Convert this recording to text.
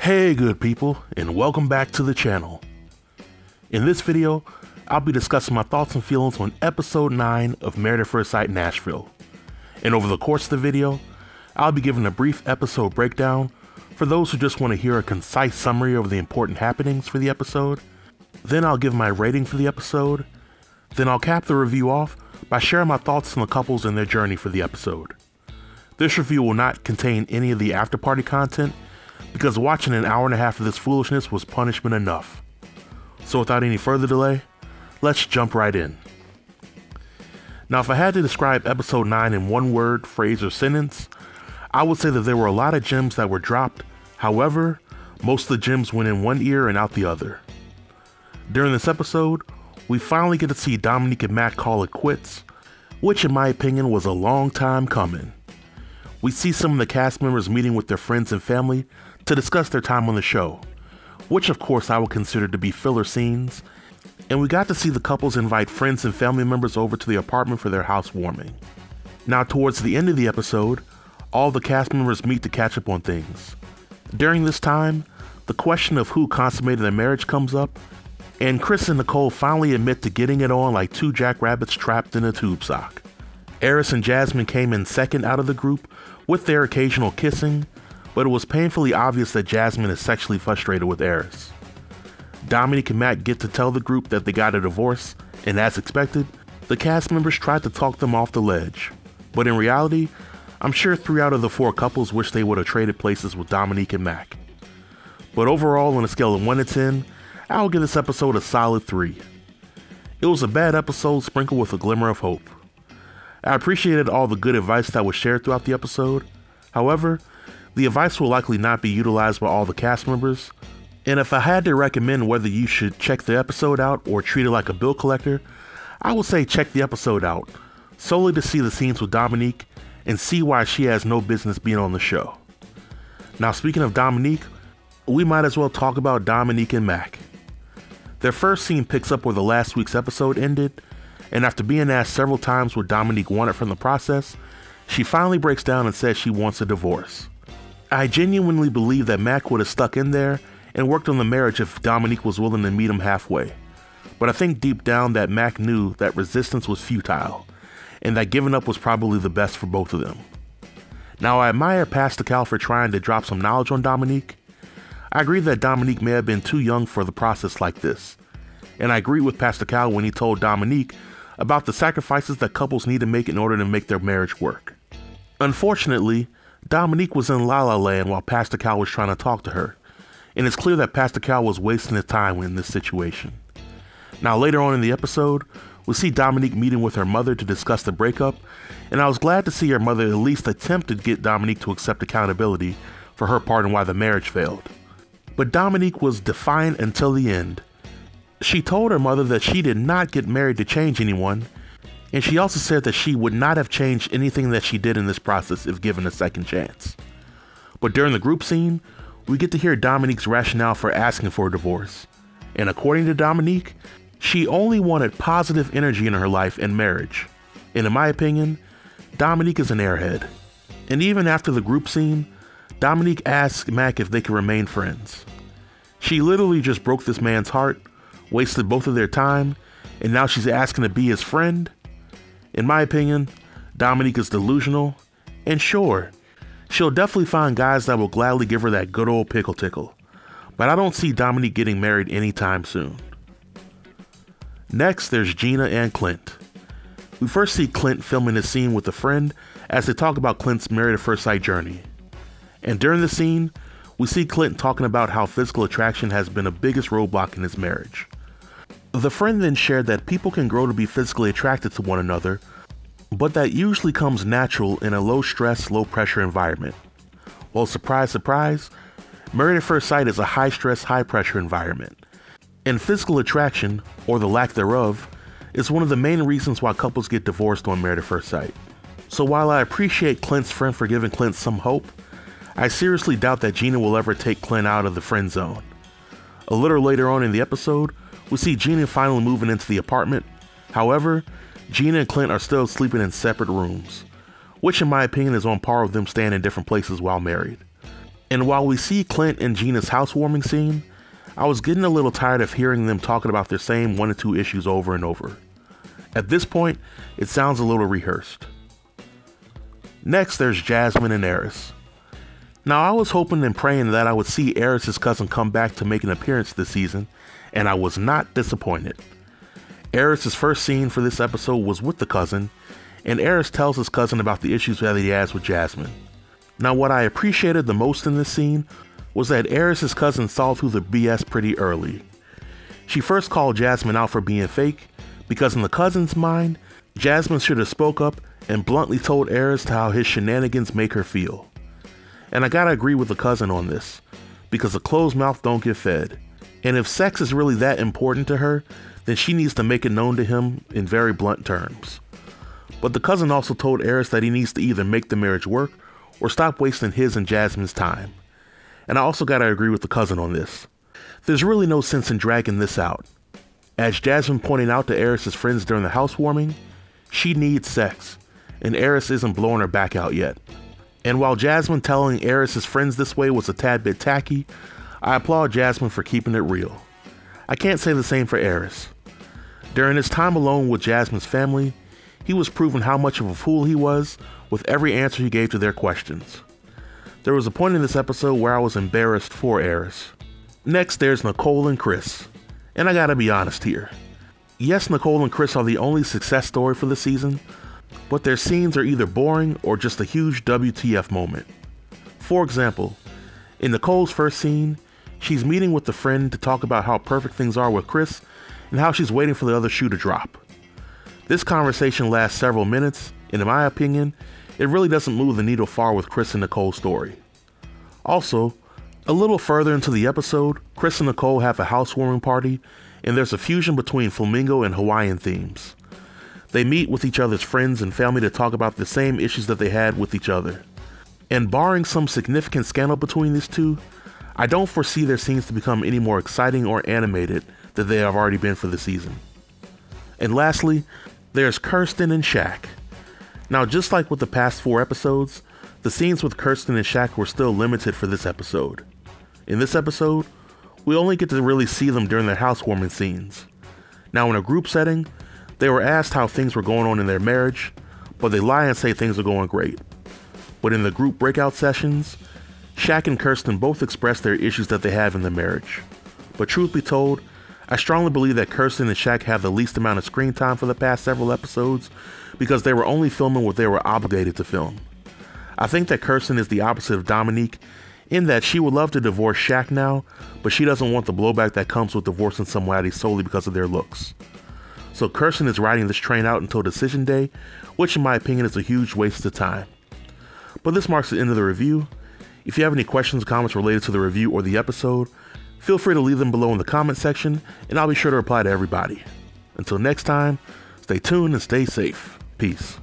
Hey good people, and welcome back to the channel. In this video, I'll be discussing my thoughts and feelings on episode 9 of Married at First Sight Nashville. And over the course of the video, I'll be giving a brief episode breakdown for those who just want to hear a concise summary of the important happenings for the episode. Then I'll give my rating for the episode. Then I'll cap the review off by sharing my thoughts on the couples and their journey for the episode. This review will not contain any of the after party content because watching an hour and a half of this foolishness was punishment enough. So without any further delay, let's jump right in. Now, if I had to describe episode 9 in one word, phrase, or sentence, I would say that there were a lot of gems that were dropped. However, most of the gems went in one ear and out the other. During this episode, we finally get to see Domynique and Mack call it quits, which in my opinion was a long time coming. We see some of the cast members meeting with their friends and family to discuss their time on the show, which of course I would consider to be filler scenes, and we got to see the couples invite friends and family members over to the apartment for their housewarming. Now towards the end of the episode, all the cast members meet to catch up on things. During this time, the question of who consummated their marriage comes up, and Chris and Nicole finally admit to getting it on like two jackrabbits trapped in a tube sock. Airris and Jasmine came in second out of the group with their occasional kissing, but it was painfully obvious that Jasmine is sexually frustrated with Airris. Domynique and Mack get to tell the group that they got a divorce, and as expected, the cast members tried to talk them off the ledge. But in reality, I'm sure 3 out of the 4 couples wish they would have traded places with Domynique and Mack. But overall, on a scale of 1 to 10, I'll give this episode a solid 3. It was a bad episode sprinkled with a glimmer of hope. I appreciated all the good advice that was shared throughout the episode. However, the advice will likely not be utilized by all the cast members, and if I had to recommend whether you should check the episode out or treat it like a bill collector, I would say check the episode out, solely to see the scenes with Domynique and see why she has no business being on the show. Now speaking of Domynique, we might as well talk about Domynique and Mack. Their first scene picks up where the last week's episode ended, and after being asked several times what Domynique wanted from the process, she finally breaks down and says she wants a divorce. I genuinely believe that Mack would have stuck in there and worked on the marriage if Domynique was willing to meet him halfway. But I think deep down that Mack knew that resistance was futile, and that giving up was probably the best for both of them. Now I admire Pastor Cal for trying to drop some knowledge on Domynique. I agree that Domynique may have been too young for the process like this, and I agree with Pastor Cal when he told Domynique about the sacrifices that couples need to make in order to make their marriage work. Unfortunately, Domynique was in La La Land while Pastor Cal was trying to talk to her, and it's clear that Pastor Cal was wasting his time in this situation. Now later on in the episode, we see Domynique meeting with her mother to discuss the breakup, and I was glad to see her mother at least attempt to get Domynique to accept accountability for her part in why the marriage failed. But Domynique was defiant until the end. She told her mother that she did not get married to change anyone, and she also said that she would not have changed anything that she did in this process if given a second chance. But during the group scene, we get to hear Domynique's rationale for asking for a divorce, and according to Domynique, she only wanted positive energy in her life and marriage. And in my opinion, Domynique is an airhead. And even after the group scene, Domynique asked Mack if they could remain friends. She literally just broke this man's heart, wasted both of their time, and now she's asking to be his friend? In my opinion, Domynique is delusional, and sure, she'll definitely find guys that will gladly give her that good old pickle tickle, but I don't see Domynique getting married anytime soon. Next, there's Gina and Clint. We first see Clint filming a scene with a friend as they talk about Clint's Married at First Sight journey. And during the scene, we see Clint talking about how physical attraction has been the biggest roadblock in his marriage. The friend then shared that people can grow to be physically attracted to one another, but that usually comes natural in a low-stress, low-pressure environment. Well, surprise, surprise, Married at First Sight is a high-stress, high-pressure environment. And physical attraction, or the lack thereof, is one of the main reasons why couples get divorced on Married at First Sight. So while I appreciate Clint's friend for giving Clint some hope, I seriously doubt that Gina will ever take Clint out of the friend zone. A little later on in the episode, we see Gina finally moving into the apartment. However, Gina and Clint are still sleeping in separate rooms, which in my opinion is on par with them staying in different places while married. And while we see Clint and Gina's housewarming scene, I was getting a little tired of hearing them talking about their same 1 or 2 issues over and over. At this point, it sounds a little rehearsed. Next, there's Jasmine and Airris. Now, I was hoping and praying that I would see Airris' cousin come back to make an appearance this season, and I was not disappointed. Airris' first scene for this episode was with the cousin, and Airris tells his cousin about the issues that he has with Jasmine. Now, what I appreciated the most in this scene was that Airris' cousin saw through the BS pretty early. She first called Jasmine out for being fake, because in the cousin's mind, Jasmine should have spoke up and bluntly told Airris how his shenanigans make her feel. And I gotta agree with the cousin on this, because a closed mouth don't get fed. And if sex is really that important to her, then she needs to make it known to him in very blunt terms. But the cousin also told Airris that he needs to either make the marriage work or stop wasting his and Jasmine's time. And I also gotta agree with the cousin on this. There's really no sense in dragging this out. As Jasmine pointed out to Airris' friends during the housewarming, she needs sex, and Airris isn't blowing her back out yet. And while Jasmine telling Airris' friends this way was a tad bit tacky, I applaud Jasmine for keeping it real. I can't say the same for Airris. During his time alone with Jasmine's family, he was proving how much of a fool he was with every answer he gave to their questions. There was a point in this episode where I was embarrassed for Airris. Next, there's Nicole and Chris. And I gotta be honest here. Yes, Nicole and Chris are the only success story for the season, but their scenes are either boring or just a huge WTF moment. For example, in Nicole's first scene, she's meeting with a friend to talk about how perfect things are with Chris and how she's waiting for the other shoe to drop. This conversation lasts several minutes, and in my opinion, it really doesn't move the needle far with Chris and Nicole's story. Also, a little further into the episode, Chris and Nicole have a housewarming party, and there's a fusion between flamingo and Hawaiian themes. They meet with each other's friends and family to talk about the same issues that they had with each other. And barring some significant scandal between these two, I don't foresee their scenes to become any more exciting or animated than they have already been for the season. And lastly, there's Kirsten and Shaq. Now, just like with the past 4 episodes, the scenes with Kirsten and Shaq were still limited for this episode. In this episode, we only get to really see them during their housewarming scenes. Now, in a group setting, they were asked how things were going on in their marriage, but they lie and say things are going great. But in the group breakout sessions, Shaq and Kirsten both express their issues that they have in their marriage. But truth be told, I strongly believe that Kirsten and Shaq have the least amount of screen time for the past several episodes because they were only filming what they were obligated to film. I think that Kirsten is the opposite of Domynique in that she would love to divorce Shaq now, but she doesn't want the blowback that comes with divorcing somebody solely because of their looks. So Kirsten is riding this train out until decision day, which in my opinion is a huge waste of time. But this marks the end of the review. If you have any questions or comments related to the review or the episode, feel free to leave them below in the comment section, and I'll be sure to reply to everybody. Until next time, stay tuned and stay safe. Peace.